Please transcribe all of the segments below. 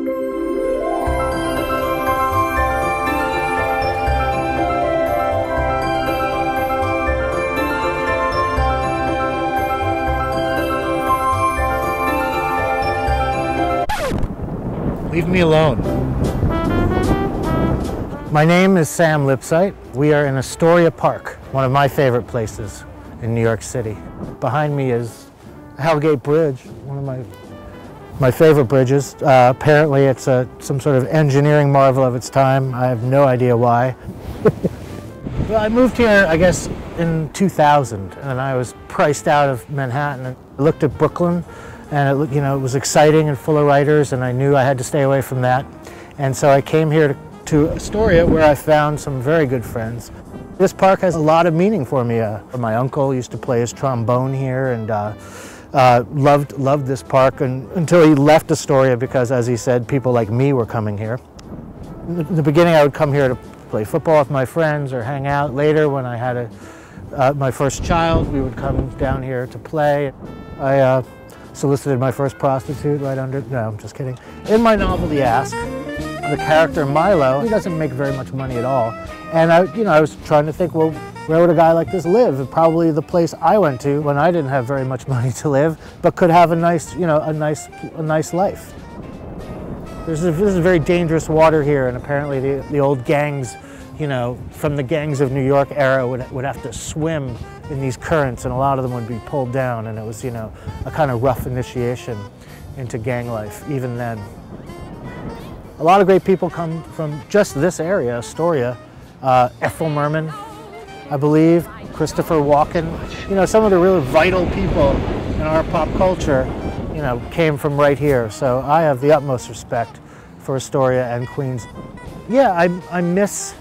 Leave me alone. My name is Sam Lipsyte. We are in Astoria Park, one of my favorite places in New York City. Behind me is Hellgate Bridge, one of my favorite bridges. Apparently it's some sort of engineering marvel of its time. I have no idea why. Well, I moved here, I guess, in 2000, and I was priced out of Manhattan. I looked at Brooklyn, and it was exciting and full of writers, and I knew I had to stay away from that. And so I came here to Astoria, where I found some very good friends. This park has a lot of meaning for me. My uncle used to play his trombone here, and loved this park until he left Astoria because, as he said, people like me were coming here. In the beginning, I would come here to play football with my friends or hang out. Later, when I had my first child, we would come down here to play. I solicited my first prostitute right under, no, I'm just kidding. In my novel, The Ask, the character Milo, he doesn't make very much money at all. And I was trying to think, well, where would a guy like this live? Probably the place I went to when I didn't have very much money to live, but could have a nice life. This is very dangerous water here, and apparently the old gangs, from the gangs of New York era would have to swim in these currents, and a lot of them would be pulled down, and it was, a kind of rough initiation into gang life, even then. A lot of great people come from just this area, Astoria. Ethel Merman, I believe, Christopher Walken. Some of the really vital people in our pop culture, came from right here. So I have the utmost respect for Astoria and Queens. Yeah, I miss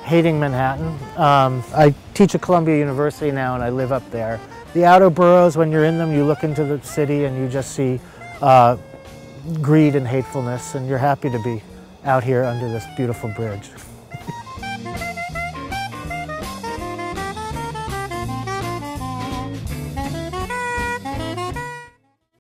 hating Manhattan. I teach at Columbia University now, and I live up there. The outer boroughs, when you're in them, you look into the city and you just see greed and hatefulness, and you're happy to be out here under this beautiful bridge.